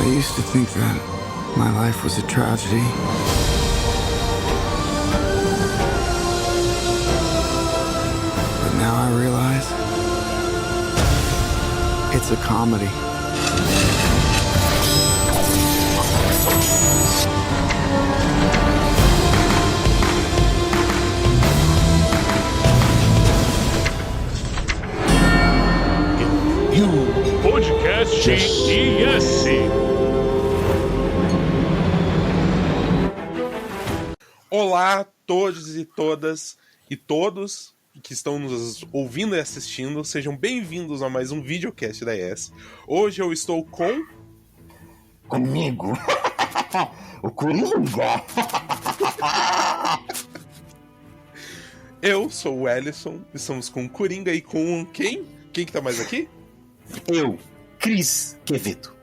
I used to think that my life was a tragedy. But now I realize it's a comedy. Podcast IS. Olá a todos e todas e todos que estão nos ouvindo e assistindo, sejam bem-vindos a mais um videocast da IS. Hoje eu estou comigo, o Coringa. Eu sou o Ellison, estamos com o Coringa e com quem? Quem que tá mais aqui? Eu, Cris Quevedo.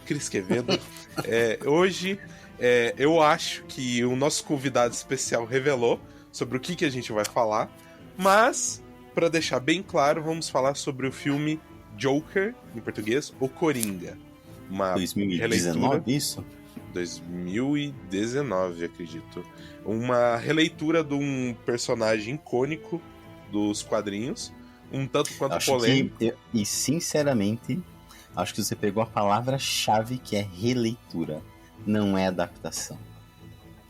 Cris Quevedo. Hoje eu acho que o nosso convidado especial revelou sobre o que a gente vai falar, mas, para deixar bem claro, vamos falar sobre o filme Joker, em português, O Coringa. Uma 2019, releitura... isso? 2019, acredito. Uma releitura de um personagem icônico dos quadrinhos, um tanto quanto polêmico. E sinceramente, acho que você pegou a palavra-chave, que é releitura. Não é adaptação.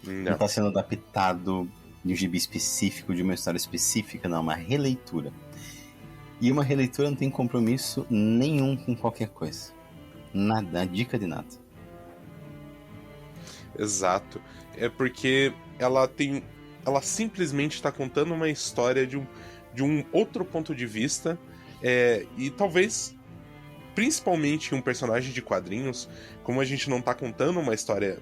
Não está sendo adaptado de um gibi específico, de uma história específica, não. É uma releitura. E uma releitura não tem compromisso nenhum com qualquer coisa. Nada, dica de nada. Exato. É porque ela simplesmente está contando uma história de um outro ponto de vista, e talvez, principalmente um personagem de quadrinhos, como a gente não está contando uma história...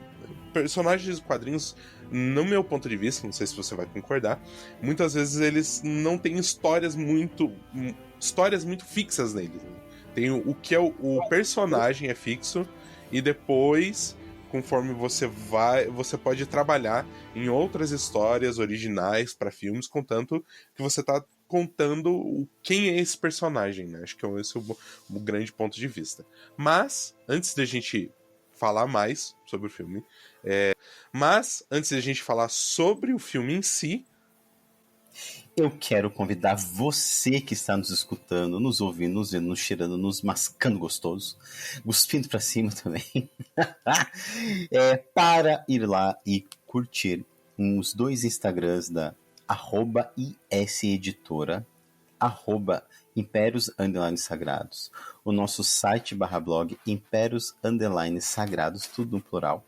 Personagens de quadrinhos, no meu ponto de vista, não sei se você vai concordar, muitas vezes eles não têm histórias muito fixas neles. Né? Tem o que é o personagem é fixo, e depois, conforme você pode trabalhar em outras histórias originais para filmes, contanto que você está contando quem é esse personagem, né? Acho que esse é o grande ponto de vista. Mas, antes da gente falar mais sobre o filme, em si, eu quero convidar você que está nos escutando, nos ouvindo, nos vendo, nos cheirando, nos mascando gostoso, cuspindo pra cima também, para ir lá e curtir os dois Instagrams da @ISEditora, @Impérios_Sagrados, o nosso site /blog Impérios_Sagrados, tudo no plural,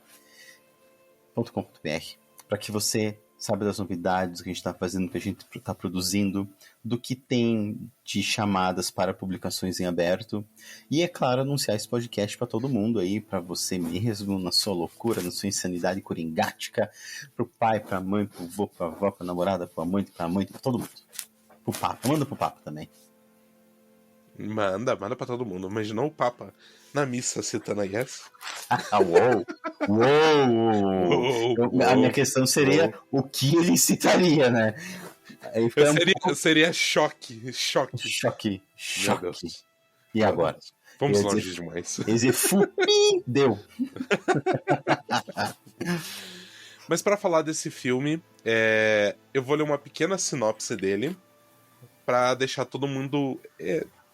.com.br, para que você saiba das novidades que a gente está fazendo, que a gente está produzindo, do que tem de chamadas para publicações em aberto, e é claro, anunciar esse podcast para todo mundo aí, para você mesmo, na sua loucura, na sua insanidade coringática, pro pai, pra mãe, pro vô, pra avó, pra namorada, pra mãe, pra todo mundo. Pro Papa, manda pro Papa também. manda pra todo mundo. Imaginou o Papa na missa citando a Yes? Uou. A minha questão seria o que ele citaria, né? Aí seria choque. Choque. E Meu agora? Deus. Vamos longe demais. Deu. Mas para falar desse filme, eu vou ler uma pequena sinopse dele para deixar todo mundo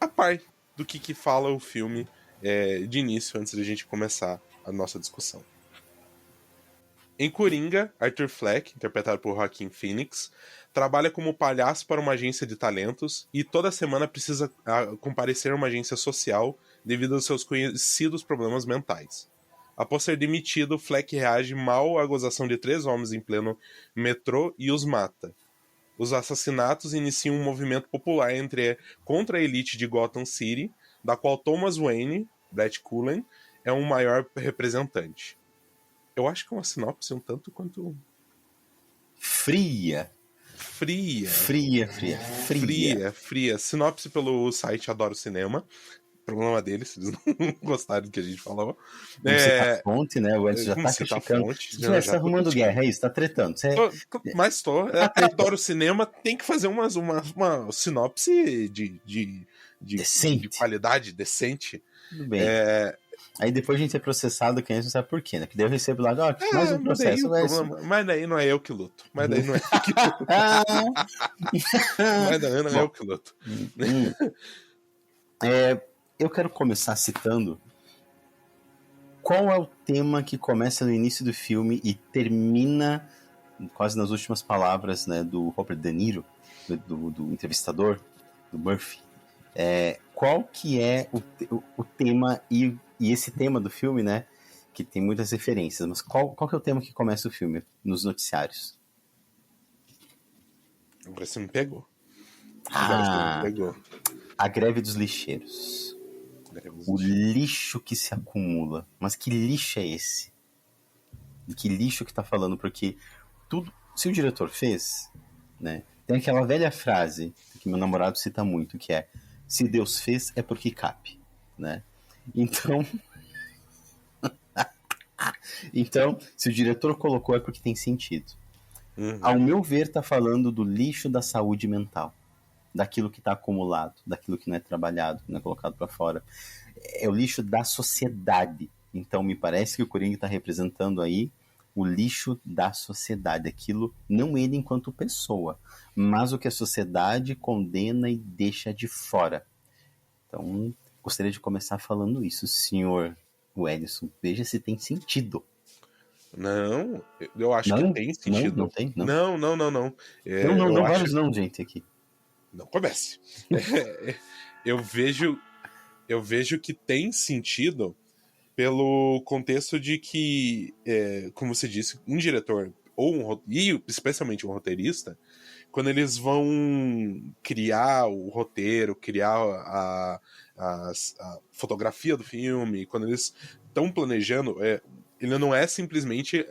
a par do que fala o filme de início, antes da gente começar a nossa discussão. Em Coringa, Arthur Fleck, interpretado por Joaquin Phoenix, trabalha como palhaço para uma agência de talentos e toda semana precisa comparecer a uma agência social devido aos seus conhecidos problemas mentais. Após ser demitido, Fleck reage mal à gozação de 3 homens em pleno metrô e os mata. Os assassinatos iniciam um movimento popular contra a elite de Gotham City, da qual Thomas Wayne, Brett Cullen, é um maior representante. Eu acho que é uma sinopse um tanto quanto... Fria. Sinopse pelo site Adoro Cinema. Problema deles, se eles não gostaram do que a gente falou. Não cita a fonte, né? O Edson já tá criticando. Você tá arrumando guerra, é isso? Tá tretando. Mas tô. Adoro Cinema, tem que fazer uma sinopse de qualidade decente. Tudo bem. É, Aí depois a gente é processado, que a gente não sabe por quê, né? Que daí eu recebo lá, ó, mais um mas daí processo. mas daí não é eu que luto. Mas daí não é eu que luto. Ah, Mas daí não é eu que luto. eu quero começar citando qual é o tema que começa no início do filme e termina quase nas últimas palavras, né, do Robert De Niro, do entrevistador, do Murphy. Qual que é o tema e esse tema do filme, né, que tem muitas referências, mas qual que é o tema que começa o filme nos noticiários? Agora você me pegou. Ah, Agora você me pegou. a greve dos lixeiros. O lixo que se acumula. Mas que lixo é esse? De que lixo que tá falando? Porque tudo, se o diretor fez, né, tem aquela velha frase que meu namorado cita muito, que é: se Deus fez, é porque cabe, né? Então, se o diretor colocou, é porque tem sentido. Ao meu ver, tá falando do lixo da saúde mental, daquilo que está acumulado, daquilo que não é trabalhado, que não é colocado para fora. É o lixo da sociedade. Então me parece que o Coringa está representando aí o lixo da sociedade, aquilo, não ele enquanto pessoa, mas o que a sociedade condena e deixa de fora. Então, gostaria de começar falando isso, senhor Wellington. Veja se tem sentido. Não, eu acho que tem sentido. Não tem? Não. Não. Não, vários não, gente, aqui. Não comece. Eu vejo que tem sentido pelo contexto de que, como você disse, um diretor e especialmente um roteirista, quando eles vão criar o roteiro, criar a fotografia do filme, quando eles estão planejando, ele não é simplesmente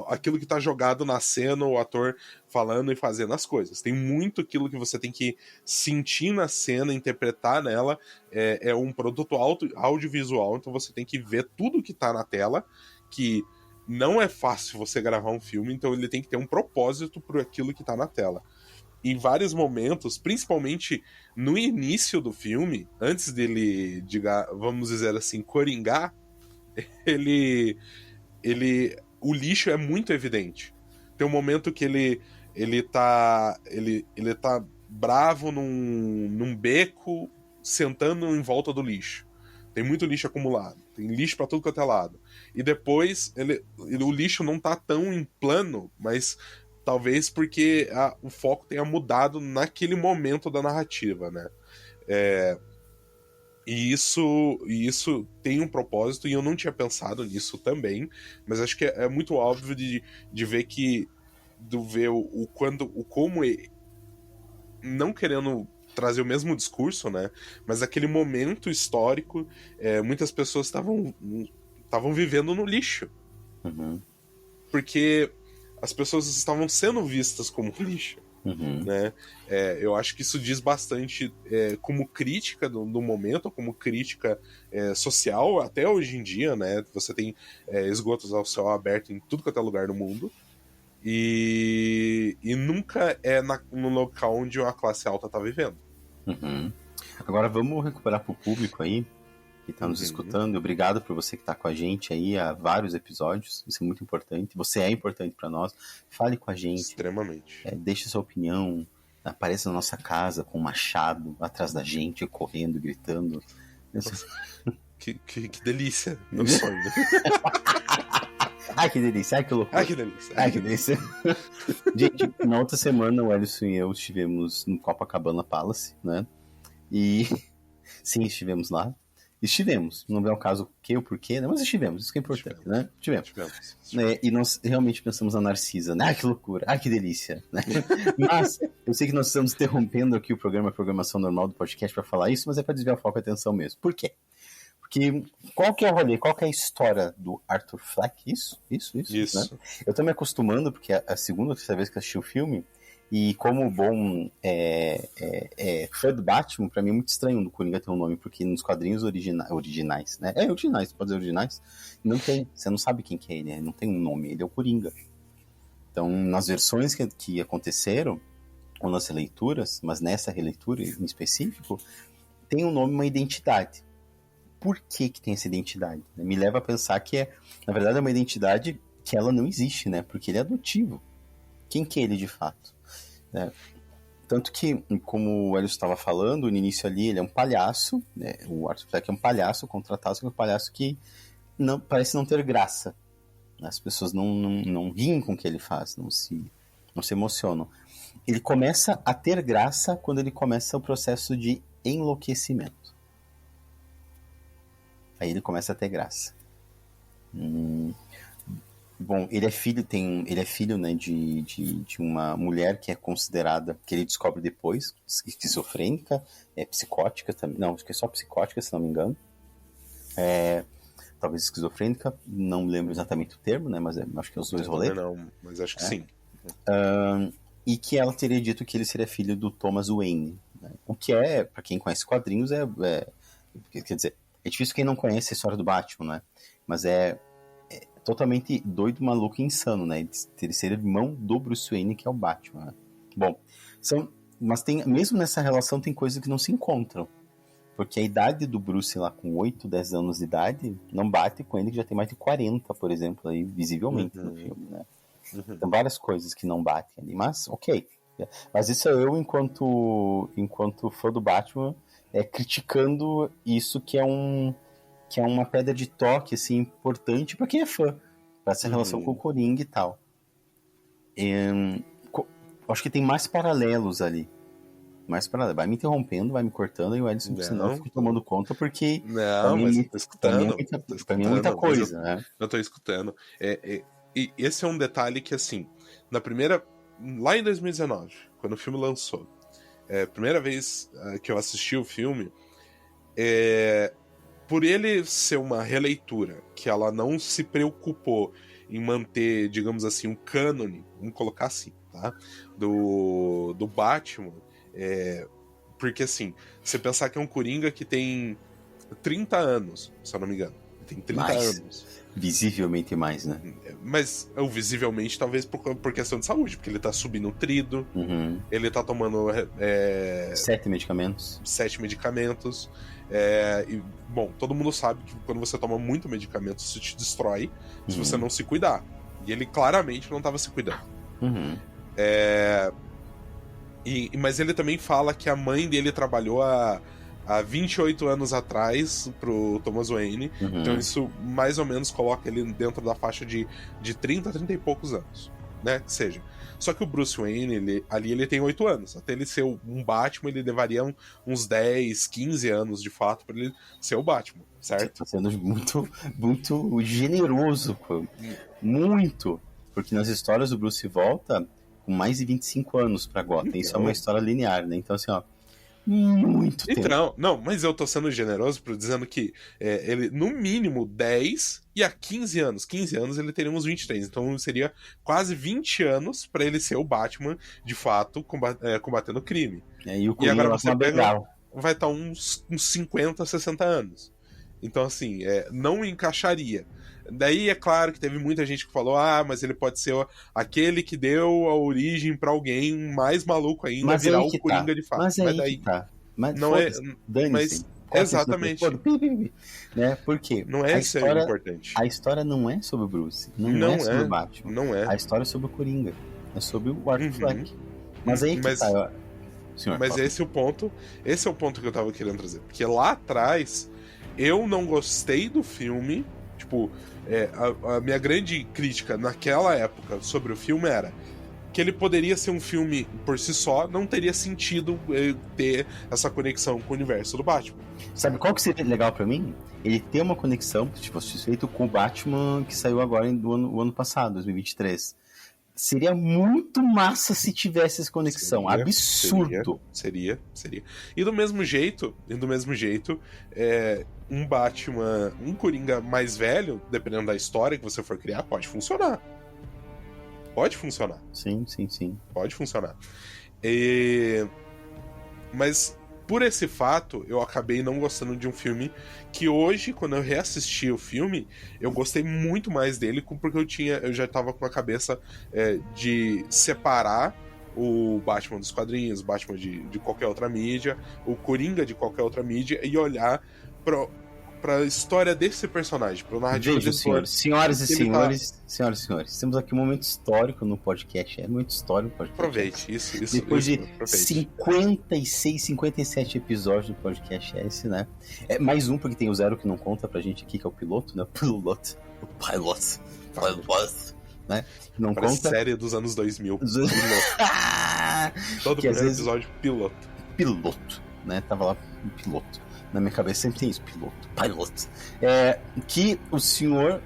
aquilo que está jogado na cena, o ator falando e fazendo as coisas. Tem muito aquilo que você tem que sentir na cena, interpretar nela. É um produto audiovisual, então você tem que ver tudo que está na tela, que não é fácil você gravar um filme, então ele tem que ter um propósito para aquilo que está na tela. Em vários momentos, principalmente no início do filme, antes dele, vamos dizer assim, coringar, o lixo é muito evidente. Tem um momento que ele tá bravo num beco, sentando em volta do lixo. Tem muito lixo acumulado, tem lixo pra tudo quanto é lado. E depois o lixo não tá tão em plano, mas talvez porque o foco tenha mudado naquele momento da narrativa, né? E isso tem um propósito, e eu não tinha pensado nisso também, mas acho que é muito óbvio de ver que. Ver como. Não querendo trazer o mesmo discurso, né? Mas aquele momento histórico, muitas pessoas estavam vivendo no lixo. Uhum. Porque as pessoas estavam sendo vistas como lixo. Uhum. Né? Eu acho que isso diz bastante como crítica do momento, como crítica social, até hoje em dia, né? Você tem esgotos ao céu aberto em tudo quanto é lugar do mundo, e nunca é no local onde a classe alta tá vivendo. Uhum. Agora vamos recuperar pro público aí que tá nos escutando. Obrigado por você que tá com a gente aí há vários episódios. Isso é muito importante. Você é importante para nós. Fale com a gente. Extremamente. Deixe sua opinião. Apareça na nossa casa com um machado atrás da gente, correndo, gritando. Que delícia. Meu sonho. Ai, que delícia. Ai, que loucura. Ai, que delícia. Gente, na outra semana o Ellison e eu estivemos no Copacabana Palace, né? E sim, estivemos lá. Não é o caso o que ou porquê, né? Mas estivemos, isso que é importante, né? Estivemos. E nós realmente pensamos na Narcisa, né? Ai, que loucura, ai, que delícia, né? Mas eu sei que nós estamos interrompendo aqui a programação normal do podcast para falar isso, mas é para desviar o foco e a atenção mesmo. Por quê? Porque qual que é o rolê, qual que é a história do Arthur Fleck? Isso. Né? Eu tô me acostumando, porque é a segunda ou terceira vez que eu assisti o filme, e como bom fã do Batman, pra mim é muito estranho o Coringa ter um nome, porque nos quadrinhos originais, né? Originais, pode dizer originais, não tem, você não sabe quem que é ele, não tem um nome, ele é o Coringa. Então, nas versões que aconteceram, ou nas releituras, mas nessa releitura em específico, tem um nome, uma identidade. por que tem essa identidade. Né? Me leva a pensar que, na verdade, é uma identidade que ela não existe, né? Porque ele é adotivo. Quem que é ele de fato? Né? Tanto que, como o Hélio estava falando, no início ali, ele é um palhaço, né? O Arthur Fleck é um palhaço contratado, que é um palhaço que não, parece não ter graça. As pessoas não riem com o que ele faz, não se emocionam. Ele começa a ter graça quando ele começa o processo de enlouquecimento. Aí ele começa a ter graça. Bom, ele é filho, né, de uma mulher que é considerada, que ele descobre depois, esquizofrênica, psicótica também, não, acho que é só psicótica, se não me engano. Talvez esquizofrênica, não me lembro exatamente o termo, né, mas acho que é os dois rolês. Não, mas acho que sim. E que ela teria dito que ele seria filho do Thomas Wayne. Né? O que para quem conhece quadrinhos, quer dizer, é difícil quem não conhece a história do Batman, né? Mas é totalmente doido, maluco e insano, né? Ele ser irmão do Bruce Wayne, que é o Batman. Né? Bom, mas mesmo nessa relação tem coisas que não se encontram. Porque a idade do Bruce lá com 8, 10 anos de idade não bate com ele que já tem mais de 40, por exemplo, aí, visivelmente no filme, né? Tem várias coisas que não batem ali, mas ok. Mas isso é eu, enquanto fã do Batman, criticando isso que é uma pedra de toque assim, importante para quem é fã, para essa relação com o Coringa e tal. Acho que tem mais paralelos ali. Vai me interrompendo, vai me cortando, e o Edson, senão eu fico tomando conta, porque não, mas eu tô escutando. Pra mim é muita coisa, né? Eu tô escutando. E esse é um detalhe que, assim, lá em 2019, quando o filme lançou, a primeira vez que eu assisti o filme, por ele ser uma releitura, que ela não se preocupou em manter, digamos assim, um cânone, vamos colocar assim, tá? Do Batman, porque, assim, você pensar que é um Coringa que tem 30 anos, se eu não me engano. Tem 30 anos. Visivelmente mais, né? Mas, visivelmente, talvez por questão de saúde, porque ele tá subnutrido, ele tá tomando 7 medicamentos. 7 medicamentos. Bom, todo mundo sabe que quando você toma muito medicamento, isso te destrói se você não se cuidar. E ele claramente não tava se cuidando. Mas ele também fala que a mãe dele trabalhou há 28 anos atrás pro Thomas Wayne. Então isso mais ou menos coloca ele dentro da faixa de 30 a 30 e poucos anos, né? Que seja. Só que o Bruce Wayne, ele tem 8 anos. Até ele ser um Batman, ele levaria uns 10, 15 anos de fato pra ele ser o Batman, certo? Você tá sendo muito, muito generoso, muito. Porque nas histórias o Bruce volta com mais de 25 anos pra Gotham. Então... Isso é uma história linear, né? Então, assim, ó, muito tempo. Então, não, mas eu tô sendo generoso dizendo que ele, no mínimo, 10 e há 15 anos. 15 anos ele teria uns 23. Então seria quase 20 anos pra ele ser o Batman, de fato, combatendo o crime. E agora você vai estar uns 50, 60 anos. Então, assim, não encaixaria. Daí é claro que teve muita gente que falou: mas ele pode ser aquele que deu a origem pra alguém mais maluco ainda, virar o Coringa de fato. Mas daí tá. Mas não dane-se. Exatamente. Né? Por quê? Não é isso aí importante. A história não é sobre o Bruce, não é sobre o Batman. Não é. A história é sobre o Coringa, é sobre o Arthur Fleck. Mas aí que tá. Senhor, mas esse é o ponto que eu tava querendo trazer. Porque lá atrás eu não gostei do filme. Tipo, a minha grande crítica naquela época sobre o filme era que ele poderia ser um filme por si só, não teria sentido ter essa conexão com o universo do Batman. Sabe qual que seria legal pra mim? Ele ter uma conexão, tipo, feito com o Batman que saiu agora o ano passado, 2023. Seria muito massa se tivesse essa conexão. Absurdo. Seria. E do mesmo jeito, um Batman, um Coringa mais velho, dependendo da história que você for criar, pode funcionar. Sim. Pode funcionar. Mas por esse fato, eu acabei não gostando de um filme que hoje, quando eu reassisti o filme, eu gostei muito mais dele, porque eu já tava com a cabeça de separar o Batman dos quadrinhos, o Batman de qualquer outra mídia, o Coringa de qualquer outra mídia, e olhar pra história desse personagem, pra narrativa Vejam, desse senhores, senhoras e Ele senhores, senhoras e senhores, temos aqui um momento histórico no podcast. É muito histórico o podcast. Aproveite, isso. Depois de aproveite. 56, 57 episódios do podcast, né? É mais um, porque tem o Zero que não conta pra gente aqui, que é o piloto, né? O pilot, né? Que não Parece conta. série dos anos 2000. Piloto. Todo Que às primeiro vezes- episódio, piloto. Piloto, né? Tava lá um piloto. Na minha cabeça sempre tem isso, piloto, pilot. Que o senhor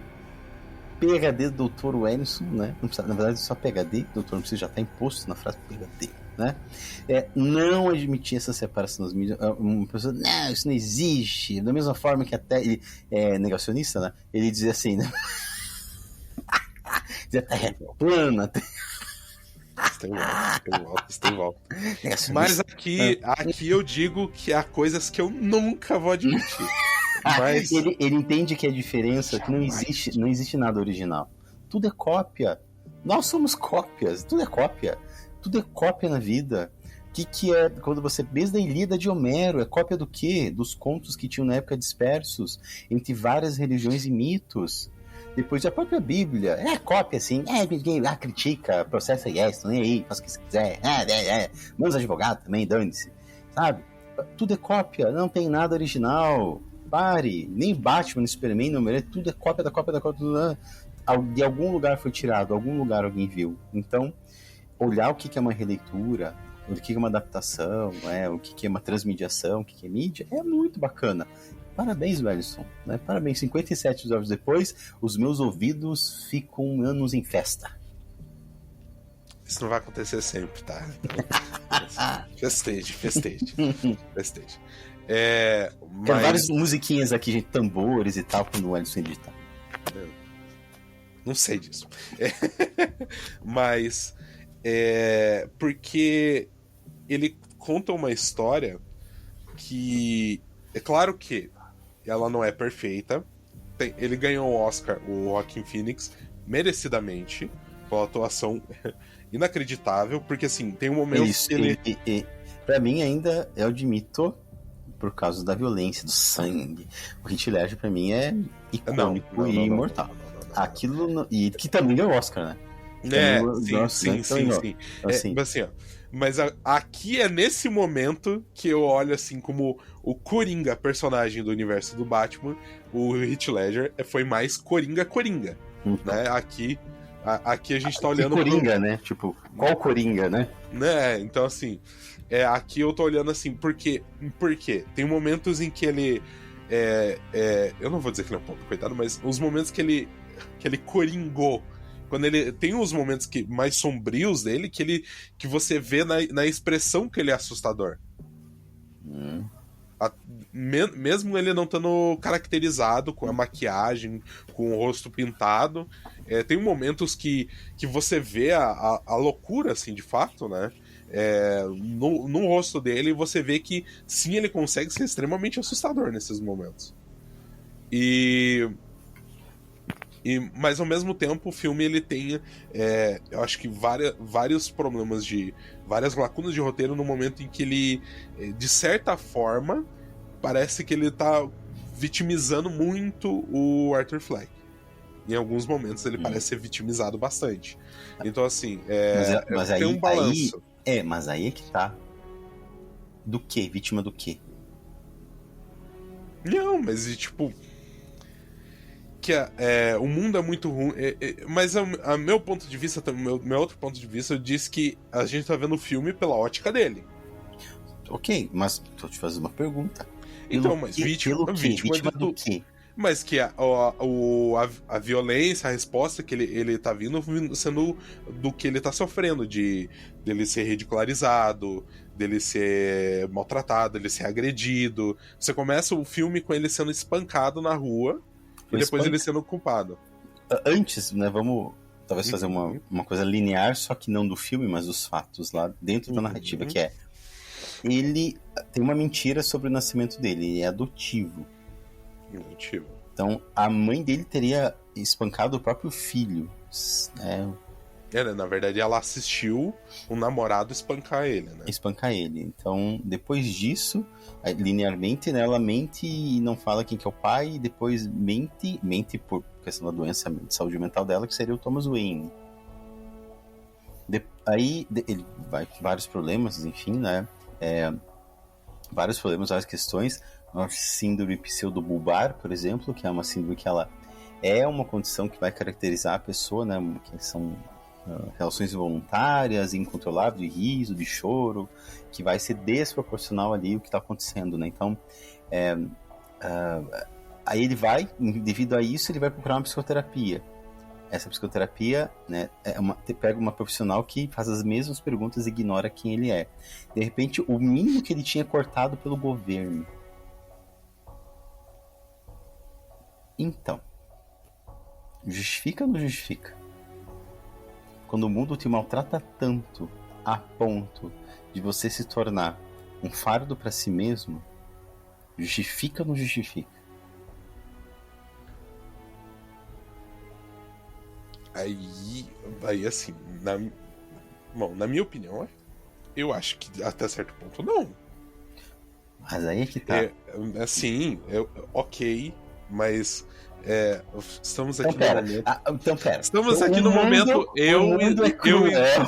PhD Dr. Wellington, né? Não precisa, na verdade, só PhD, doutor, não precisa, já tá imposto na frase PhD, né? Não admitir essa separação das mídias. Uma pessoa, não, isso não existe. Da mesma forma que até ele é negacionista, né? Ele dizia assim, né? Dizia Terra é plana, Tem volta. negacionista. Mas aqui eu digo que há coisas que eu nunca vou admitir. Mas Ele entende que a diferença é que não existe nada original. Tudo é cópia. Nós somos cópias. Tudo é cópia. Tudo é cópia na vida. O que é quando você, desde a Ilíada de Homero, é cópia do quê? Dos contos que tinham na época dispersos entre várias religiões e mitos. Depois a própria Bíblia é cópia, assim. Ninguém lá critica, processa yes, nem aí, faz o que você quiser. Manda os advogados também, dane-se. Sabe? Tudo é cópia, não tem nada original. Pare, nem Batman, nem Superman, não merece. Tudo é cópia da cópia da cópia. De algum lugar foi tirado, algum lugar alguém viu. Então, olhar o que é uma releitura, o que é uma adaptação, o que é uma transmediação, o que é mídia, é muito bacana. Parabéns, Wellington, né? Parabéns, 57 episódios depois, os meus ouvidos ficam anos em festa. isso não vai acontecer sempre, tá? Festeje. Tem várias musiquinhas aqui, gente, tambores e tal, quando o Wellington edita. Não sei disso. Mas porque ele conta uma história que é claro que ela não é perfeita. Ele ganhou o Oscar, o Joaquin Phoenix, merecidamente, pela atuação inacreditável, porque assim, tem um momento que ele... Pra mim ainda, eu admito, por causa da violência, do sangue, o Heath Ledger pra mim é icônico e imortal. Aquilo, e que também ganhou o Oscar, né? Sim. Assim. Mas aqui é nesse momento que eu olho assim como o Coringa, personagem do universo do Batman, o Heath Ledger foi mais Coringa, né? Aqui a gente tá olhando Coringa, né? Tipo, qual Coringa, né? Então assim, aqui eu tô olhando assim, porque tem momentos em que ele eu não vou dizer que ele é um pouco coitado, mas os momentos que ele coringou. Quando ele tem os momentos mais sombrios dele, que você vê na expressão que ele é assustador. Mesmo ele não estando caracterizado com a maquiagem, com o rosto pintado, tem momentos que você vê a loucura, assim, de fato, né? No rosto dele, você vê que sim, ele consegue ser extremamente assustador nesses momentos. Mas ao mesmo tempo o filme ele tem eu acho que vários problemas várias lacunas de roteiro no momento em que ele de certa forma parece que ele tá vitimizando muito o Arthur Fleck. Em alguns momentos ele parece ser vitimizado bastante. Então assim mas tem um balanço. Mas aí é que tá. Do quê? Vítima do quê? Não, mas tipo que o mundo é muito ruim, mas a meu ponto de vista, meu outro ponto de vista, eu disse que a gente tá vendo o filme pela ótica dele. Ok, mas tô te fazendo uma pergunta. Então, mas vítima do quê? Mas que a violência, a resposta que ele tá vindo sendo do que ele tá sofrendo, dele ser ridicularizado, dele ser maltratado, dele ser agredido. Você começa o filme com ele sendo espancado na rua, e depois ele sendo culpado. Antes, né, vamos talvez fazer uma coisa linear, só que não do filme, mas dos fatos lá dentro da narrativa, que ele tem uma mentira sobre o nascimento dele, ele é adotivo. Então, a mãe dele teria espancado o próprio filho, né? Na verdade, ela assistiu o namorado espancar ele, né? Espancar ele. Então, depois disso, linearmente, né, ela mente e não fala quem que é o pai, e depois mente por questão da doença de saúde mental dela, que seria o Thomas Wayne. Aí ele vai com vários problemas, enfim, né? Vários problemas, várias questões. A síndrome pseudobulbar, por exemplo, que é uma síndrome que ela é uma condição que vai caracterizar a pessoa, né? Que são relações involuntárias, incontroláveis, de riso, de choro, que vai ser desproporcional ali o que está acontecendo, né? Então, aí ele vai, devido a isso, ele vai procurar uma psicoterapia. Essa psicoterapia, né, pega uma profissional que faz as mesmas perguntas e ignora quem ele é. De repente, o mínimo que ele tinha cortado pelo governo. Então, justifica ou não justifica? Quando o mundo te maltrata tanto a ponto de você se tornar um fardo para si mesmo, justifica ou não justifica? Aí assim, na minha opinião, eu acho que até certo ponto não. Mas aí é que tá. Assim, ok, mas estamos aqui Então, pera. no momento. Então, pera. Estamos aqui no momento. O mundo é cruel.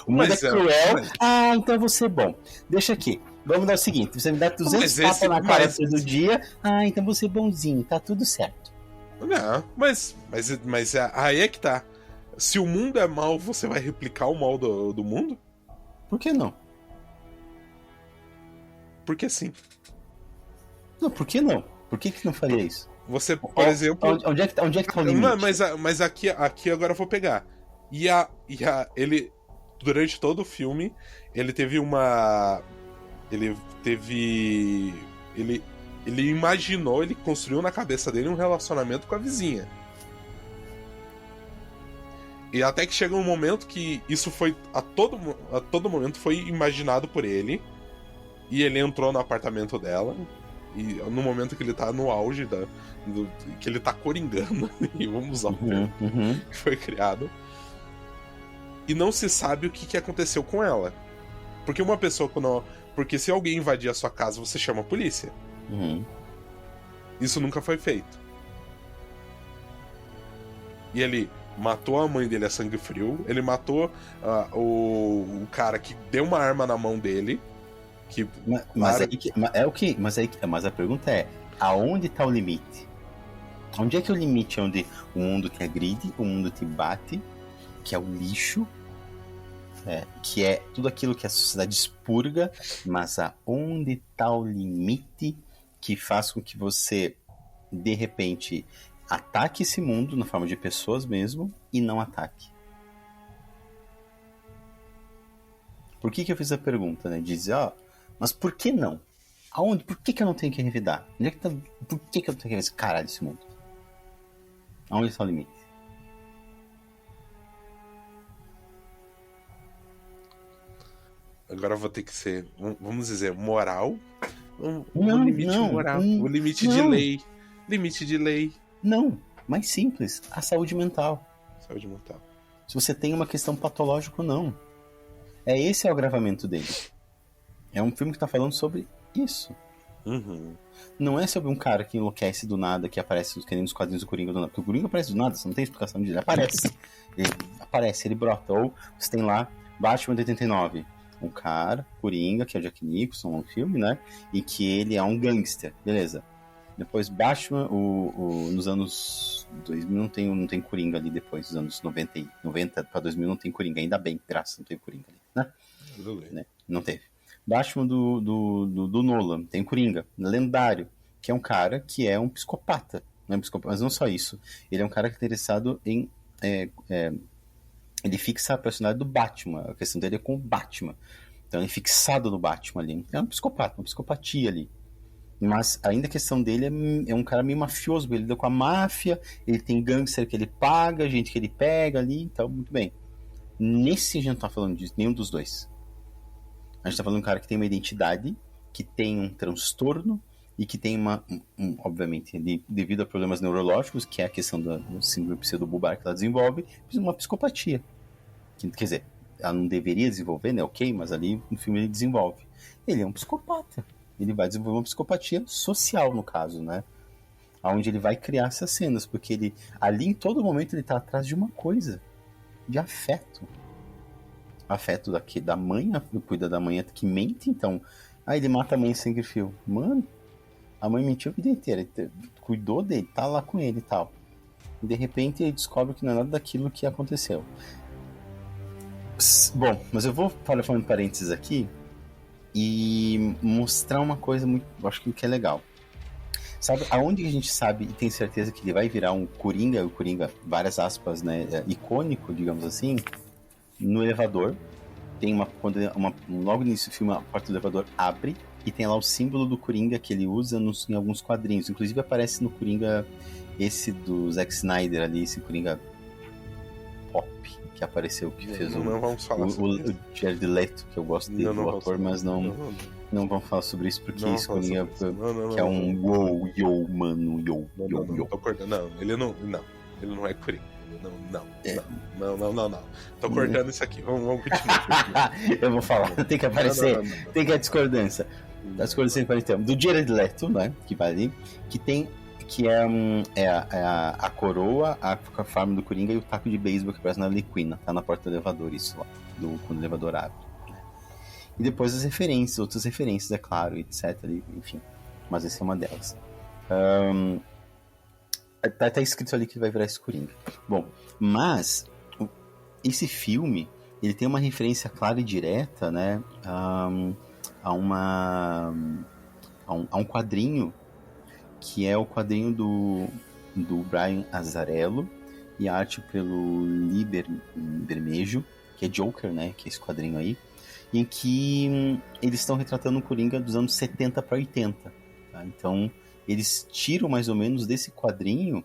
O mundo é cruel. Mas... então eu vou ser bom. Deixa aqui. Vamos dar o seguinte: você me dá 200 tapas na cara todo dia. Então eu vou ser bonzinho, tá tudo certo. Não, mas aí é que tá. Se o mundo é mal, você vai replicar o mal do mundo? Por que não? Porque sim. Não, por que não? Por que não faria isso? Você, por exemplo... Onde é que tá o limite? Mas aqui agora eu vou pegar. Ele, durante todo o filme, ele teve uma... Ele imaginou, ele construiu na cabeça dele um relacionamento com a vizinha. E até que chega um momento que isso foi... A todo momento foi imaginado por ele. E ele entrou no apartamento dela. E no momento que ele tá no auge que ele tá coringando, e vamos usar o termo que foi criado, e não se sabe o que aconteceu com ela. Porque uma pessoa porque se alguém invadir a sua casa, você chama a polícia. Isso nunca foi feito. E ele matou a mãe dele a sangue frio, ele matou o cara que deu uma arma na mão dele. Mas a pergunta é: aonde tá o limite? Onde é que é o limite onde o mundo te agride, o mundo te bate, que é o lixo, que é tudo aquilo que a sociedade expurga, mas aonde tá o limite que faz com que você, de repente, ataque esse mundo na forma de pessoas mesmo e não ataque? Por que eu fiz a pergunta, né? Dizer, mas por que não? Aonde? Por que eu não tenho que revidar? Onde é que tá? Por que eu não tenho que revidar esse caralho desse mundo? Aonde está o limite? Agora eu vou ter que ser, vamos dizer, moral. Não, limite moral. O limite de lei. Limite de lei. Não, mais simples. A saúde mental. Saúde mental. Se você tem uma questão patológica ou não. Esse é o agravamento dele. É um filme que tá falando sobre isso. Não é sobre um cara que enlouquece do nada, que aparece nos quadrinhos do Coringa do nada. Porque o Coringa aparece do nada, você não tem explicação disso. Ele aparece, ele brota. Ou você tem lá Batman de 89. Um cara, Coringa, que é o Jack Nicholson, um filme, né? E que ele é um gangster, beleza. Depois Batman, nos anos 2000 não tem Coringa ali depois, dos anos 90 para 2000 não tem Coringa, ainda bem, graças, não teve Coringa ali, né? Não teve. Batman do Nolan, tem Coringa, lendário, que é um cara que é um psicopata, não é um psicopata, mas não só isso, ele é um cara que é interessado em ele fixa a personalidade do Batman, a questão dele é com o Batman, então ele é fixado no Batman ali, é um psicopata, uma psicopatia ali. Mas ainda a questão dele é um cara meio mafioso, ele lida com a máfia, ele tem gangster que ele paga, gente que ele pega ali, então, muito bem. Nesse a gente não tá falando disso, nenhum dos dois. A gente tá falando de um cara que tem uma identidade, que tem um transtorno, e que tem obviamente, devido a problemas neurológicos, que é a questão da síndrome pseudobulbar que ela desenvolve, uma psicopatia. quer dizer, ela não deveria desenvolver, né? Ok, mas ali no filme ele desenvolve. Ele é um psicopata. Ele vai desenvolver uma psicopatia social, no caso, né? Onde ele vai criar essas cenas, porque ele ali em todo momento ele tá atrás de uma coisa, de afeto. Afeto da mãe, cuida da mãe que mente, então. Aí ele mata a mãe sem fio. Mano, a mãe mentiu a vida inteira, ele cuidou dele, tá lá com ele e tal. E de repente ele descobre que não é nada daquilo que aconteceu. Bom, mas eu vou falando parênteses aqui e mostrar uma coisa muito, eu acho que é legal. Sabe aonde a gente sabe e tem certeza que ele vai virar um Coringa, o Coringa, várias aspas, né, icônico, digamos assim, no elevador. Tem logo no início do filme, a porta do elevador abre e tem lá o símbolo do Coringa que ele usa em alguns quadrinhos. Inclusive aparece no Coringa esse do Zack Snyder ali, esse Coringa pop que apareceu, que fez o Jared Leto, que eu gosto dele, do ator, mas não vamos falar sobre isso, porque esse Coringa que é um yo, mano, yo. Tô cortando, ele não é Coringa. Não. Tô cortando isso aqui. Vamos continuar. Eu vou falar, tem que aparecer, tem que a discordância. A discordância do Jared Leto, né? Que vai ali, que é a coroa, a farm do Coringa e o taco de beisebol que aparece na Liquina. Tá na porta do elevador, isso lá, quando o elevador abre. E depois as referências, outras referências, é claro, etc. Enfim, mas essa é uma delas. Tá escrito ali que vai virar esse Coringa. Bom, mas esse filme, ele tem uma referência clara e direta, né, a um quadrinho, que é o quadrinho do Brian Azzarello e a arte pelo Lee Bermejo, que é Joker, né, que é esse quadrinho aí, em que eles estão retratando o Coringa dos anos 70 para 80. Tá? Então, eles tiram mais ou menos desse quadrinho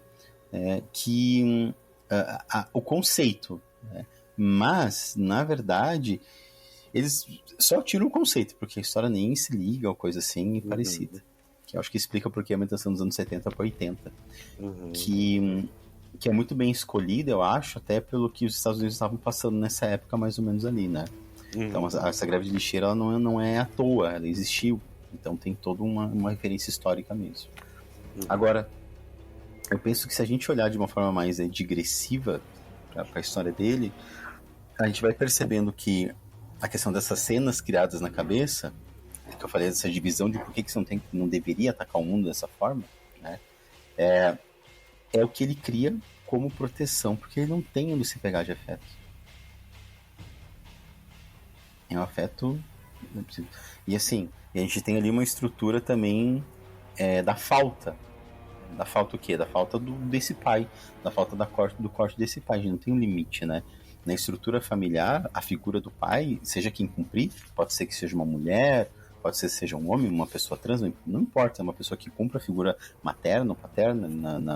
o conceito. Né? Mas, na verdade, eles só tiram o conceito, porque a história nem se liga ou coisa assim parecida. Que eu acho que explica porque a ambientação dos anos 70 para 80. Que é muito bem escolhida, eu acho, até pelo que os Estados Unidos estavam passando nessa época, mais ou menos ali, né? Então, essa greve de lixeira ela não é à toa, ela existiu. Então tem toda uma referência histórica mesmo. Agora, eu penso que se a gente olhar de uma forma mais digressiva para a história dele, a gente vai percebendo que a questão dessas cenas criadas na cabeça, que eu falei dessa divisão de por que você não deveria atacar o mundo dessa forma, né? É o que ele cria como proteção, porque ele não tem onde se pegar de afeto. É um afeto... E assim, a gente tem ali uma estrutura também da falta. Da falta o quê? Da falta desse pai. Da falta do corte desse pai. A gente não tem um limite, né? Na estrutura familiar, a figura do pai, seja quem cumprir, pode ser que seja uma mulher, pode ser que seja um homem, uma pessoa trans, não importa, é uma pessoa que cumpre a figura materna ou paterna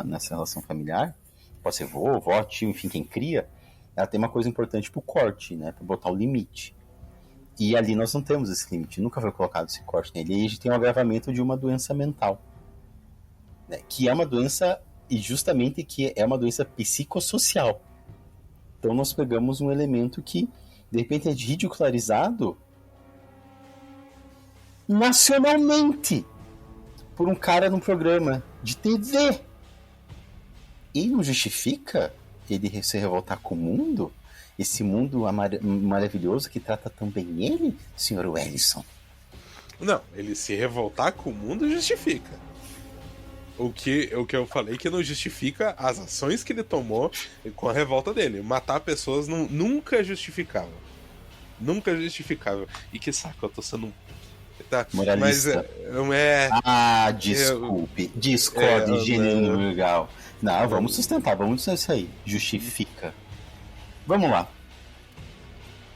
nessa relação familiar, pode ser vô, vó, tio, enfim, quem cria, ela tem uma coisa importante pro corte, né? Pra botar o limite. E ali nós não temos esse limite, nunca foi colocado esse corte nele. E a gente tem um agravamento de uma doença mental, né? Que é uma doença, e justamente que é uma doença psicossocial. Então nós pegamos um elemento que, de repente, é ridicularizado nacionalmente por um cara num programa de TV. E não justifica ele se revoltar com o mundo? Esse mundo maravilhoso que trata tão bem ele, Sr. Wellison? Não, ele se revoltar com o mundo justifica. O que eu falei que não justifica as ações que ele tomou com a revolta dele. Matar pessoas nunca é justificável. Nunca é justificável. E que saco, eu tô sendo um... Tá, moralista. Mas desculpe. Discorde, gênero legal. Não, vamos sustentar, vamos isso aí. Justifica. Vamos lá.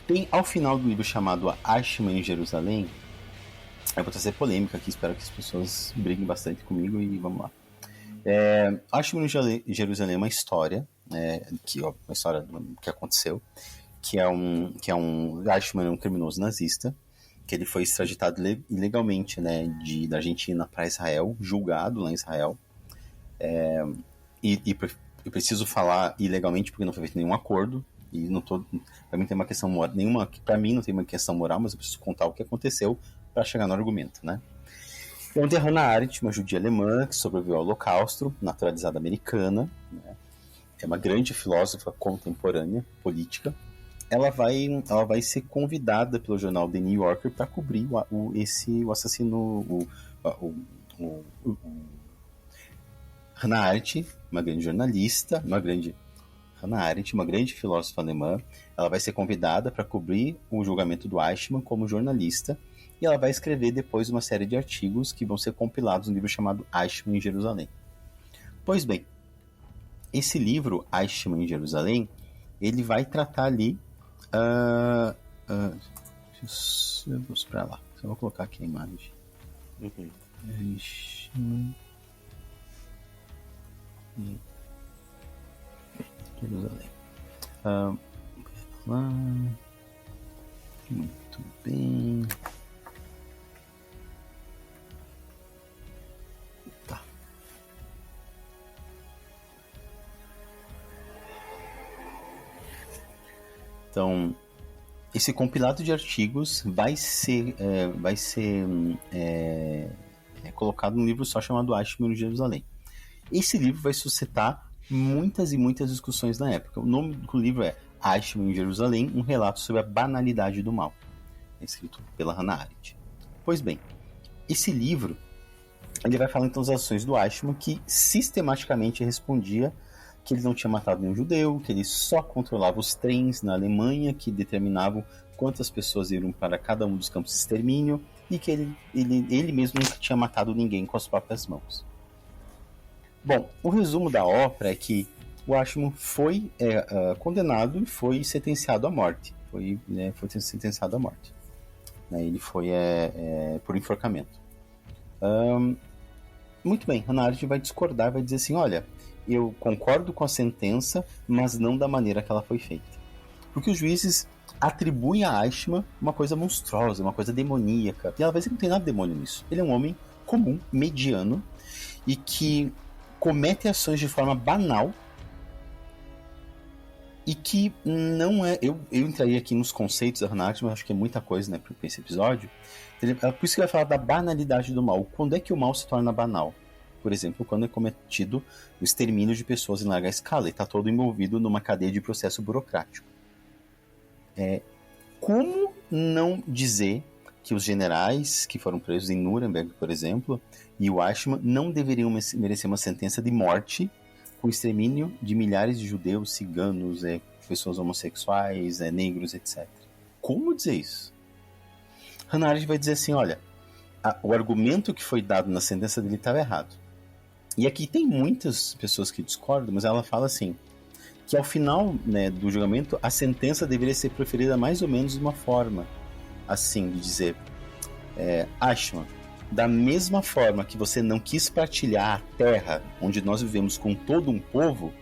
Tem ao final do livro chamado Ashman em Jerusalém. Eu vou trazer polêmica aqui, espero que as pessoas briguem bastante comigo e vamos lá. Ashman em Jerusalém é uma história, uma história que aconteceu, que é um Ashman é um criminoso nazista, que ele foi extraditado ilegalmente, né, da Argentina para Israel, julgado lá em Israel. Eu preciso falar ilegalmente porque não foi feito nenhum acordo. E não tô. Pra mim tem uma questão moral. Pra mim não tem uma questão moral, mas eu preciso contar o que aconteceu para chegar no argumento, né? Então tem a Hannah Arendt, uma judia alemã que sobreviveu ao Holocausto, naturalizada americana, né? É uma grande filósofa contemporânea, política. Ela vai ser convidada pelo jornal The New Yorker para cobrir o assassino, Hannah Arendt, uma grande jornalista, Hannah Arendt, uma grande filósofa alemã. Ela vai ser convidada para cobrir o julgamento do Eichmann como jornalista, e ela vai escrever depois uma série de artigos que vão ser compilados no livro chamado Eichmann em Jerusalém. Pois bem, esse livro, Eichmann em Jerusalém, ele vai tratar ali... deixa eu mostrar lá. Só vou colocar aqui a imagem. Eichmann em Jerusalém. Muito bem. Tá. Então, esse compilado de artigos vai ser colocado num livro só chamado Eichmann em Jerusalém. Esse livro vai suscitar muitas e muitas discussões na época. O nome do livro é Eichmann em Jerusalém, um relato sobre a banalidade do mal. É escrito pela Hannah Arendt. Pois bem, esse livro ele vai falar então das ações do Eichmann, que sistematicamente respondia que ele não tinha matado nenhum judeu, que ele só controlava os trens na Alemanha, que determinavam quantas pessoas iam para cada um dos campos de extermínio, e que ele mesmo nunca tinha matado ninguém com as próprias mãos. Bom, o resumo da ópera é que o Eichmann foi condenado e foi sentenciado à morte. Foi sentenciado à morte. Ele foi por enforcamento. Muito bem, Hannah Arendt vai discordar, vai dizer assim, olha, eu concordo com a sentença, mas não da maneira que ela foi feita. Porque os juízes atribuem a Eichmann uma coisa monstruosa, uma coisa demoníaca. E ela vai dizer que não tem nada de demônio nisso. Ele é um homem comum, mediano, e que comete ações de forma banal e que não é... Eu entraria aqui nos conceitos da Hannah Arendt, mas acho que é muita coisa, né, para esse episódio. Por isso que vai falar da banalidade do mal. Quando é que o mal se torna banal? Por exemplo, quando é cometido o extermínio de pessoas em larga escala e está todo envolvido numa cadeia de processo burocrático. Como não dizer que os generais que foram presos em Nuremberg, por exemplo, e o Eichmann não deveriam merecer uma sentença de morte com o extermínio de milhares de judeus, ciganos, pessoas homossexuais, negros, etc. Como dizer isso? Hannah Arendt vai dizer assim, olha, o argumento que foi dado na sentença dele estava errado. E aqui tem muitas pessoas que discordam, mas ela fala assim, que ao final, né, do julgamento, a sentença deveria ser proferida mais ou menos de uma forma, assim, de dizer, Eichmann, da mesma forma que você não quis partilhar a terra onde nós vivemos com todo um povo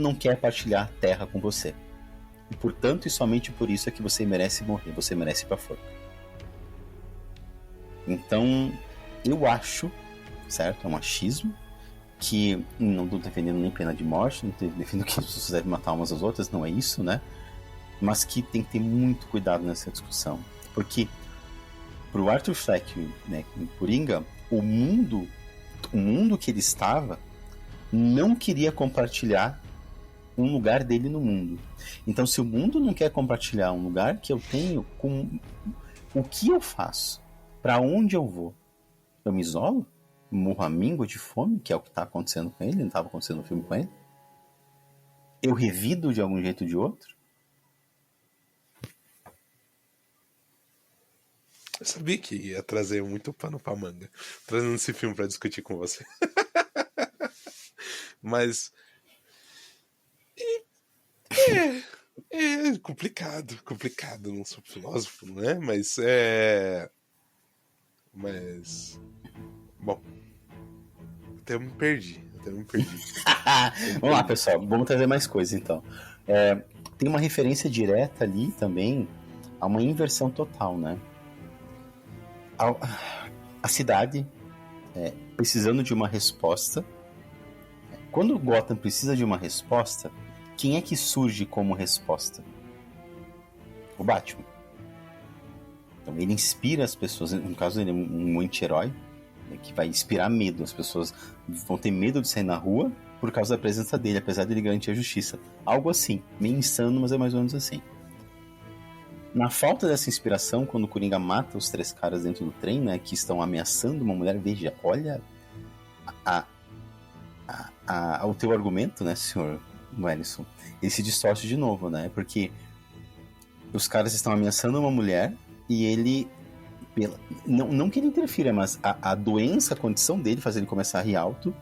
não quer partilhar a terra com você. E portanto, e somente por isso é que você merece morrer, você merece ir pra forca. Então, eu acho, certo, é um achismo, que não estou defendendo nem pena de morte, não estou defendendo que as pessoas devem matar umas às outras, não é isso, né? Mas que tem que ter muito cuidado nessa discussão. Porque, para o Arthur Fleck, né, em Coringa, o mundo que ele estava não queria compartilhar um lugar dele no mundo. Então, se o mundo não quer compartilhar um lugar que eu tenho, com o que eu faço? Para onde eu vou? Eu me isolo? Morro à míngua de fome, que é o que está acontecendo com ele, não estava acontecendo no filme com ele? Eu revido de algum jeito ou de outro? Eu sabia que ia trazer muito pano pra manga, trazendo esse filme pra discutir com você. Mas... É complicado, não sou filósofo, né? Mas bom, até eu me perdi. Vamos lá, pessoal, vamos trazer mais coisas então. Tem uma referência direta ali também a uma inversão total, né? A cidade precisando de uma resposta. Quando Gotham precisa de uma resposta, quem é que surge como resposta? O Batman. Então ele inspira as pessoas, no caso ele é um anti-herói, né, que vai inspirar medo. As pessoas vão ter medo de sair na rua por causa da presença dele, apesar dele garantir a justiça. Algo assim, meio insano, mas é mais ou menos assim. Na falta dessa inspiração, quando o Coringa mata os 3 caras dentro do trem, né, que estão ameaçando uma mulher, veja, olha o teu argumento, né, senhor Wellington, ele se distorce de novo, né, porque os caras estão ameaçando uma mulher e ele, não que ele interfira, mas a doença, a condição dele faz ele começar a rir alto,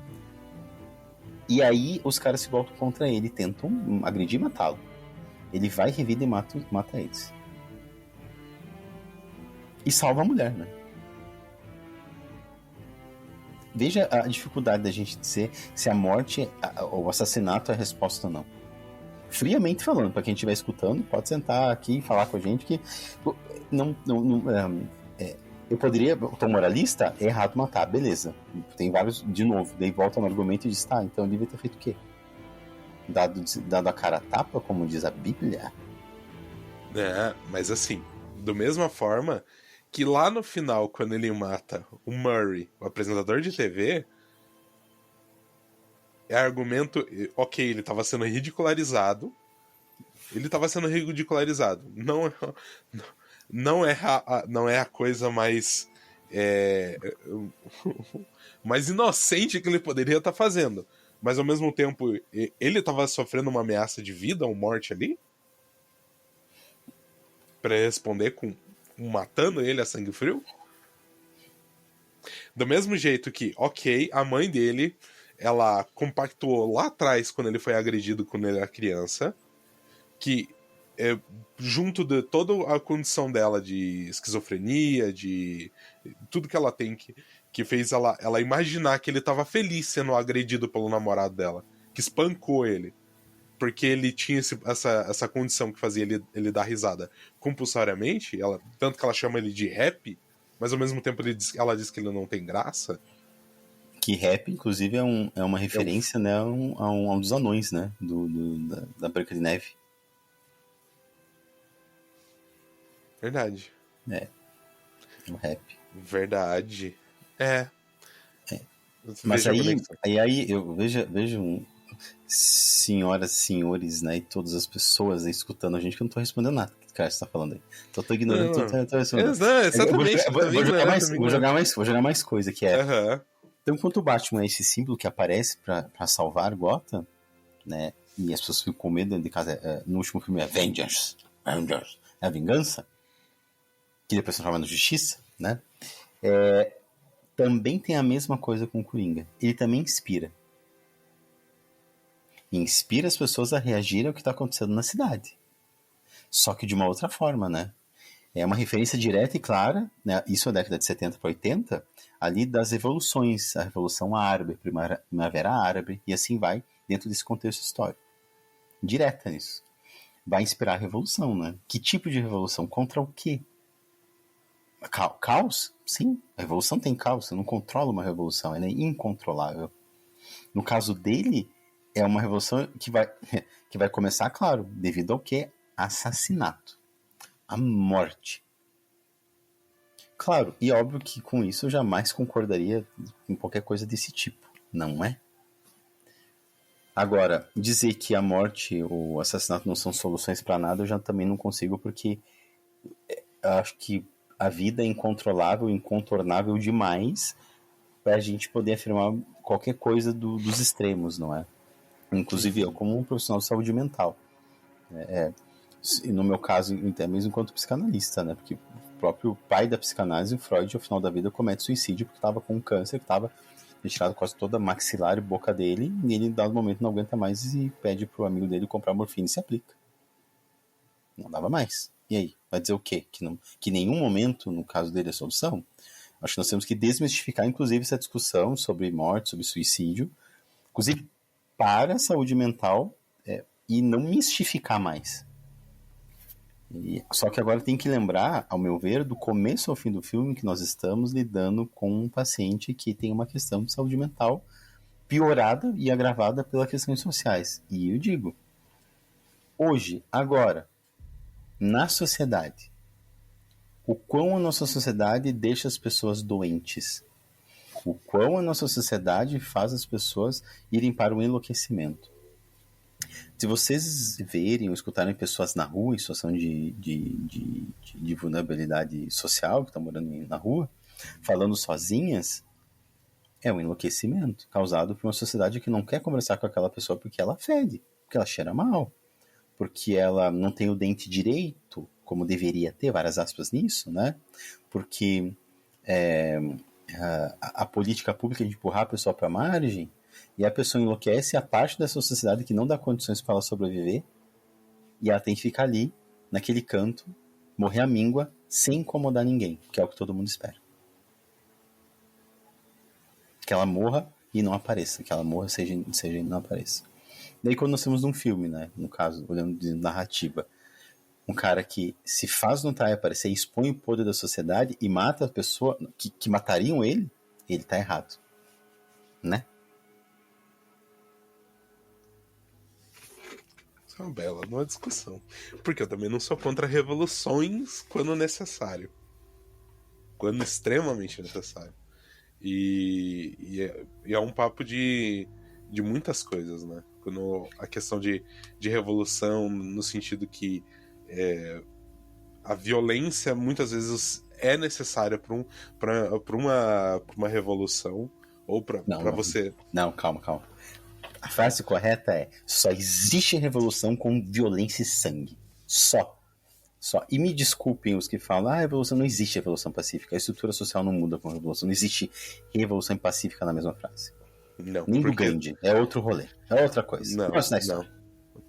e aí os caras se voltam contra ele, tentam agredir e matá-lo. Ele vai, revida e mata eles. E salva a mulher, né? Veja a dificuldade da gente dizer se a morte ou o assassinato é a resposta ou não. Friamente falando, para quem estiver escutando, pode sentar aqui e falar com a gente que eu poderia, o tom moralista, é errado matar, beleza. Tem vários, de novo, daí volta no argumento e diz, tá, então ele devia ter feito o quê? Dado a cara a tapa, como diz a Bíblia? Mas assim, da mesma forma que lá no final, quando ele mata o Murray, o apresentador de TV, é argumento, ok, ele estava sendo ridicularizado, não é a coisa mais mais inocente que ele poderia estar fazendo, mas ao mesmo tempo ele estava sofrendo uma ameaça de vida ou morte ali para responder com matando ele a sangue frio. Do mesmo jeito que, ok, a mãe dele, ela compactuou lá atrás quando ele foi agredido quando ele era criança, que junto de toda a condição dela de esquizofrenia, de tudo que ela tem, que fez ela imaginar que ele estava feliz sendo agredido pelo namorado dela, que espancou ele, porque ele tinha essa condição que fazia ele dar risada compulsoriamente, tanto que ela chama ele de rap, mas ao mesmo tempo ela diz que ele não tem graça. Que rap, inclusive, é uma referência, né, a um dos anões, né, da Branca de Neve. Verdade. Um rap. Verdade. Mas aí eu vejo senhoras, senhores, né, e todas as pessoas aí escutando a gente, que eu não tô respondendo nada que o cara está falando aí. Só tô ignorando tudo. Vou jogar mais coisa, que é... Uhum. Então, enquanto o Batman é esse símbolo que aparece pra salvar Gotham, né, e as pessoas ficam com medo dentro de casa, no último filme é Vengeance, é a vingança, que depois se transforma na justiça, né, também tem a mesma coisa com o Coringa. Ele também inspira as pessoas a reagirem ao que está acontecendo na cidade. Só que de uma outra forma, né? É uma referência direta e clara, né? Isso é da década de 70 para 80, ali das revoluções, a Revolução Árabe, a Primavera Árabe, e assim vai, dentro desse contexto histórico. Direta nisso. Vai inspirar a revolução, né? Que tipo de revolução? Contra o quê? Caos? Sim, a revolução tem caos, você não controla uma revolução, ela é incontrolável. No caso dele, é uma revolução que vai começar, claro, devido ao quê? Assassinato. A morte. Claro, e óbvio que com isso eu jamais concordaria com qualquer coisa desse tipo, não é? Agora, dizer que a morte ou o assassinato não são soluções para nada, eu já também não consigo, porque acho que a vida é incontrolável, incontornável demais para a gente poder afirmar qualquer coisa dos extremos, não é? Inclusive eu, como um profissional de saúde mental. No meu caso, até mesmo enquanto psicanalista, né? Porque o próprio pai da psicanálise, Freud, ao final da vida comete suicídio porque estava com um câncer que estava retirado quase toda a maxilar e boca dele, e ele, em dado momento, não aguenta mais e pede pro amigo dele comprar morfina e se aplica. Não dava mais. E aí? Vai dizer o quê? Que nenhum momento, no caso dele, é solução? Acho que nós temos que desmistificar, inclusive, essa discussão sobre morte, sobre suicídio, inclusive para a saúde mental, e não mistificar mais. Só que agora tem que lembrar, ao meu ver, do começo ao fim do filme, que nós estamos lidando com um paciente que tem uma questão de saúde mental piorada e agravada pelas questões sociais. E eu digo, Hoje, agora, na sociedade, o quão a nossa sociedade deixa as pessoas doentes, o quão a nossa sociedade faz as pessoas irem para o enlouquecimento. Se vocês verem ou escutarem pessoas na rua em situação de vulnerabilidade social, que estão morando na rua, falando sozinhas, é um enlouquecimento causado por uma sociedade que não quer conversar com aquela pessoa porque ela fede, porque ela cheira mal, porque ela não tem o dente direito, como deveria ter, várias aspas nisso, né? Porque a política pública de empurrar a pessoa para a margem, e a pessoa enlouquece a parte dessa sociedade que não dá condições para ela sobreviver, e ela tem que ficar ali, naquele canto, morrer à míngua, sem incomodar ninguém, que é o que todo mundo espera. Que ela morra e não apareça, que ela morra seja e não apareça. Daí quando nós temos um filme, né, no caso, olhando de narrativa, um cara que se faz notar e aparecer, expõe o poder da sociedade e mata a pessoa que matariam ele tá errado. Né? Isso é uma bela numa discussão. Porque eu também não sou contra revoluções quando necessário. Quando extremamente necessário. E é um papo de muitas coisas, né? Quando a questão de revolução, no sentido que a violência muitas vezes é necessária para uma revolução ou para você. Não, calma. A frase correta é: só existe revolução com violência e sangue. Só. E me desculpem os que falam: a revolução não existe revolução pacífica, a estrutura social não muda com a revolução, não existe revolução pacífica na mesma frase. Não, nem do Gandhi, é outro rolê, é outra coisa. Não.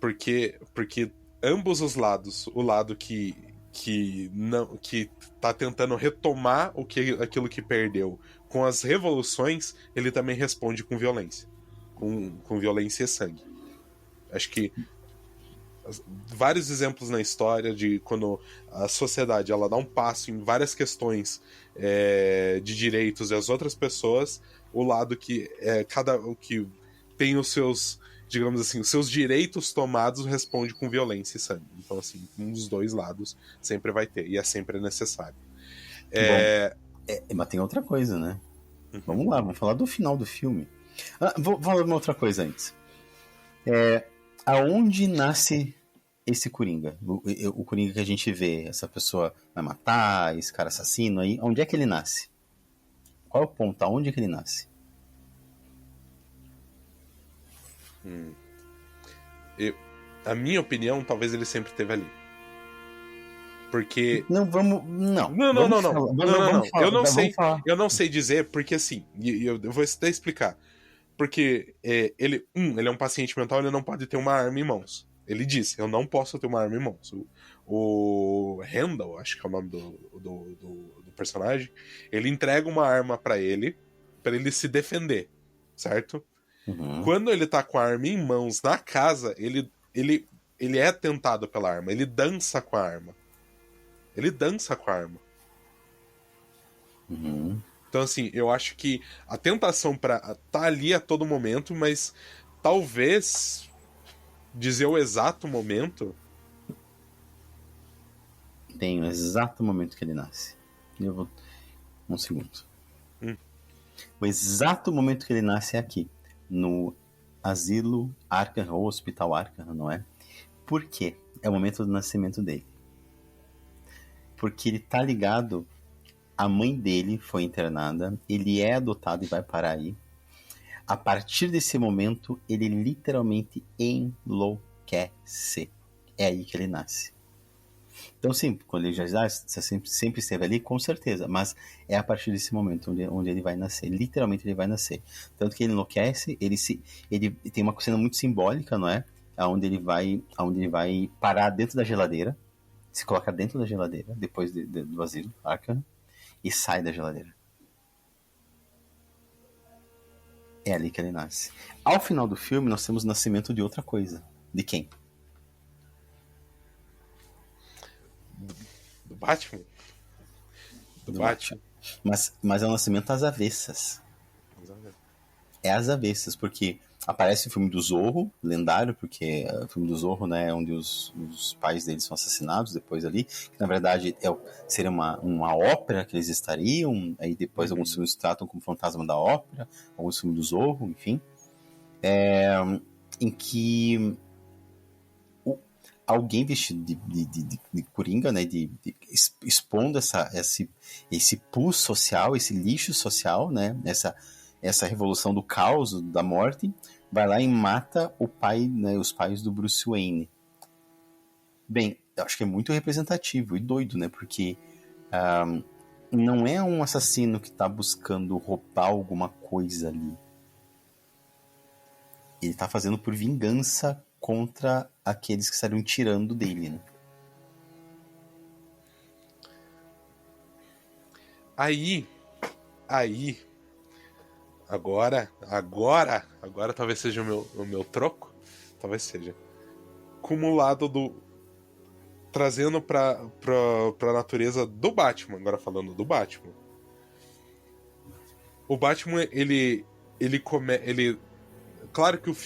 Porque ambos os lados, o lado que tá tentando retomar aquilo que perdeu com as revoluções, ele também responde com violência. Com violência e sangue. Acho que vários exemplos na história de quando a sociedade ela dá um passo em várias questões de direitos e as outras pessoas, o lado que que tem os seus, digamos assim, os seus direitos tomados responde com violência e sangue. Então, assim, um dos dois lados sempre vai ter, e é sempre necessário. Mas tem outra coisa, né? Vamos lá, vamos falar do final do filme. Vou falar uma outra coisa antes. Aonde nasce esse Coringa? O Coringa que a gente vê, essa pessoa vai matar, esse cara assassino aí, onde é que ele nasce? Qual é o ponto? Aonde é que ele nasce? A minha opinião, talvez ele sempre esteve ali. Porque... Não. Eu não sei dizer, porque assim, eu vou até explicar. Porque ele é um paciente mental, ele não pode ter uma arma em mãos. Ele disse, eu não posso ter uma arma em mãos. O Randall, acho que é o nome do personagem, ele entrega uma arma pra ele se defender, certo? Uhum. Quando ele tá com a arma em mãos na casa, ele é tentado pela arma, ele dança com a arma. Uhum. Então, assim, eu acho que a tentação tá ali a todo momento, mas talvez dizer o exato momento... Tem o exato momento que ele nasce. Eu vou... Um segundo. O exato momento que ele nasce é aqui. No asilo Arkham, ou Hospital Arkham, não é? Por quê? É o momento do nascimento dele. Porque ele tá ligado... A mãe dele foi internada, ele é adotado e vai parar aí. A partir desse momento, ele literalmente enlouquece. É aí que ele nasce. Então, sim, quando ele já sempre esteve ali, com certeza. Mas é a partir desse momento onde ele vai nascer. Literalmente ele vai nascer. Tanto que ele enlouquece, ele tem uma cena muito simbólica, não é? Onde ele vai parar dentro da geladeira, se coloca dentro da geladeira, depois do asilo Arkham, e sai da geladeira. É ali que ele nasce. Ao final do filme, nós temos o nascimento de outra coisa. De quem? Do Batman? Do Batman. Mas é um nascimento às avessas. É às avessas, porque Aparece o filme do Zorro, lendário, porque o filme do Zorro, né, é onde os pais deles são assassinados depois ali, que na verdade seria uma ópera que eles estariam, aí depois alguns filmes tratam como Fantasma da Ópera, alguns filmes do Zorro, enfim, em que alguém vestido de coringa, né, expondo esse pus social, esse lixo social, né, essa revolução do caos, da morte, vai lá e mata o pai, né, os pais do Bruce Wayne. Bem, eu acho que é muito representativo e doido, né, porque não é um assassino que está buscando roubar alguma coisa ali. Ele está fazendo por vingança contra aqueles que estariam tirando dele, né? Aí, agora talvez seja o meu troco, talvez seja. Cumulado trazendo pra natureza do Batman, agora falando do Batman. O Batman, ele claro que o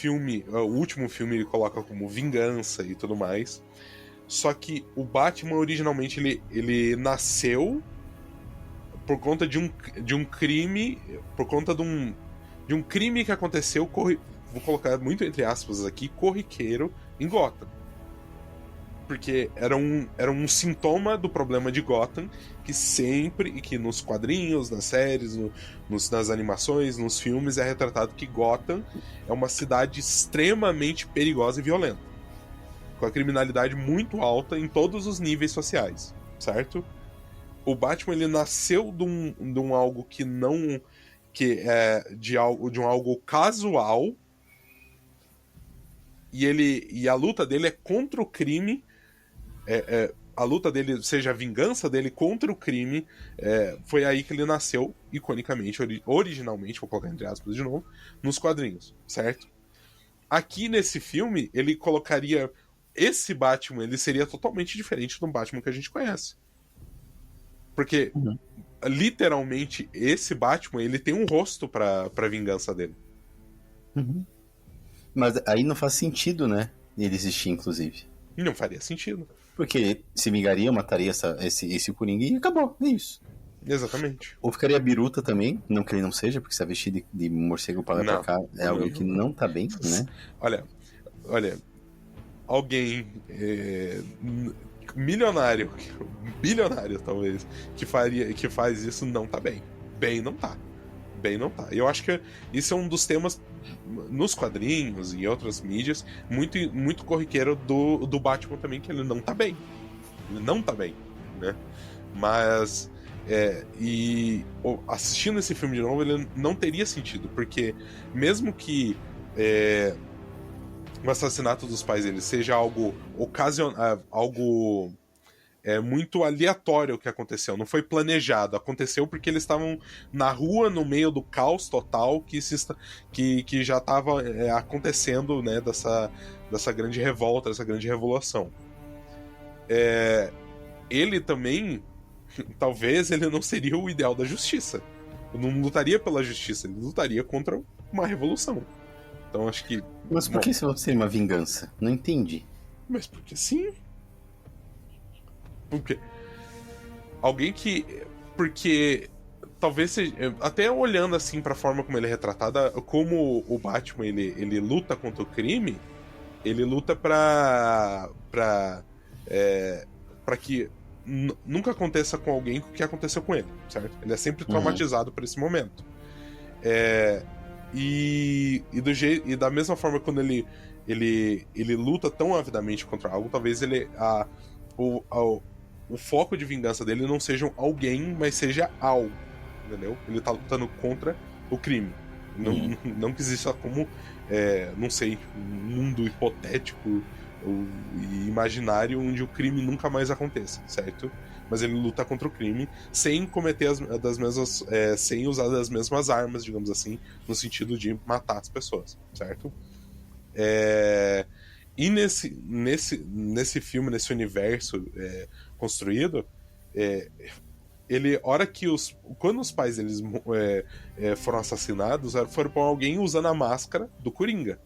último filme ele coloca como vingança e tudo mais. Só que o Batman originalmente ele nasceu por conta de um crime, por conta de um crime que aconteceu, vou colocar muito entre aspas aqui, corriqueiro em Gotham. Porque era um sintoma do problema de Gotham que nos quadrinhos, nas séries, nas animações, nos filmes é retratado que Gotham é uma cidade extremamente perigosa e violenta, com a criminalidade muito alta em todos os níveis sociais, certo? O Batman ele nasceu de um algo que não que é de um algo casual e a luta dele é contra o crime. A luta dele, seja a vingança dele contra o crime, foi aí que ele nasceu, iconicamente, originalmente, vou colocar entre aspas de novo, nos quadrinhos, certo? Aqui nesse filme, ele colocaria esse Batman, ele seria totalmente diferente do Batman que a gente conhece. Porque, literalmente, esse Batman, ele tem um rosto pra vingança dele. Mas aí não faz sentido, né, ele existir, inclusive. Não faria sentido. Porque ele se vingaria, mataria esse Coringa e acabou, é isso. Exatamente. Ou ficaria biruta também, não que ele não seja, porque se vestir de morcego pra lá e pra cá é algo que não tá bem, né? Olha, alguém milionário, bilionário talvez, que faz isso não tá bem. Bem não tá. Eu acho que isso é um dos temas nos quadrinhos e outras mídias muito, muito corriqueiro do Batman também, que ele não tá bem. Ele não tá bem, né? Mas assistindo esse filme de novo, ele não teria sentido, porque mesmo que o assassinato dos pais dele seja algo algo muito aleatório que aconteceu, não foi planejado, aconteceu porque eles estavam na rua no meio do caos total que já estava acontecendo, né, dessa grande revolta, dessa grande revolução. Ele também, talvez ele não seria o ideal da justiça, não lutaria pela justiça, ele lutaria contra uma revolução. Então acho que... Mas por que isso seria uma vingança? Não entendi. Mas porque sim. Porque alguém que... Porque talvez seja... Até olhando assim pra forma como ele é retratada, como o Batman ele luta contra o crime, ele luta pra que nunca aconteça com alguém o que aconteceu com ele, certo? Ele é sempre traumatizado por esse momento. E da mesma forma, quando ele luta tão avidamente contra algo, talvez o foco de vingança dele não seja alguém, mas seja algo, entendeu? Ele tá lutando contra o crime. Não que exista como, não sei, um mundo hipotético e imaginário onde o crime nunca mais aconteça, certo? Mas ele luta contra o crime sem cometer sem usar as mesmas armas, digamos assim, no sentido de matar as pessoas, certo? E nesse filme, nesse universo construído, ele, hora que quando os pais deles foram assassinados, foram por alguém usando a máscara do Coringa.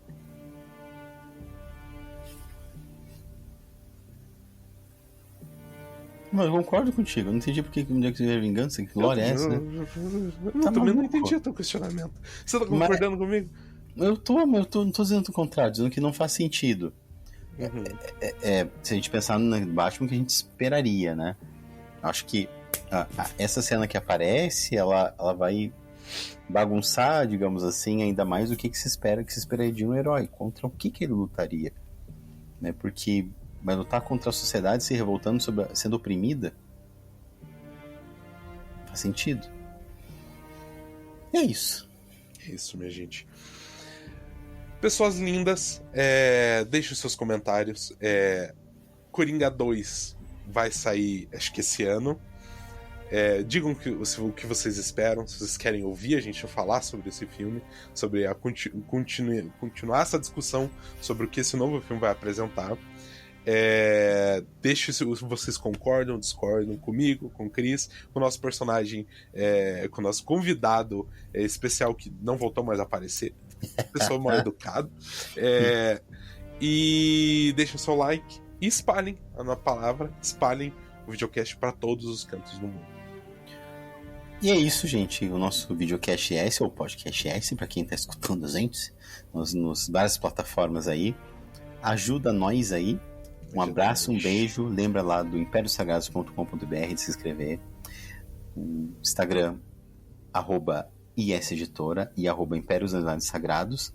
Mas eu concordo contigo, eu não entendi por que um dia que tiver vingança, que glória é essa, né? Eu Tá também não maluco. entendi o teu questionamento. Você tá concordando comigo? Eu não tô dizendo o contrário, dizendo que não faz sentido. Uhum. Se a gente pensar no Batman, que a gente esperaria, né? Acho que essa cena que aparece, ela vai bagunçar, digamos assim, ainda mais o que se esperaria de um herói. Contra o que ele lutaria? Né? Porque vai lutar contra a sociedade se revoltando, sendo oprimida? Faz sentido. É isso. É isso, minha gente. Pessoas lindas, deixem os seus comentários. Coringa 2 vai sair, acho que esse ano. Digam o que vocês esperam, se vocês querem ouvir a gente falar sobre esse filme, sobre continuar essa discussão sobre o que esse novo filme vai apresentar. Deixe se vocês concordam, discordam comigo, com o Chris, com o nosso personagem, com o nosso convidado especial que não voltou mais a aparecer, pessoa mal educada. E deixem o seu like e espalhem a nossa palavra, espalhem o videocast para todos os cantos do mundo. E é isso, gente. O nosso videocast é esse, ou podcast é esse, para quem tá escutando a gente, nos várias plataformas aí. Ajuda nós aí. Um abraço, um beijo. Lembra lá do impériosagrados.com.br de se inscrever. O Instagram, @ISEditora e @impérios_sagrados.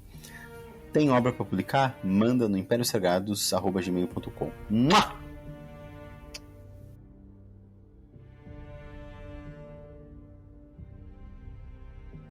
Tem obra para publicar? Manda no impériosagrados@gmail.com.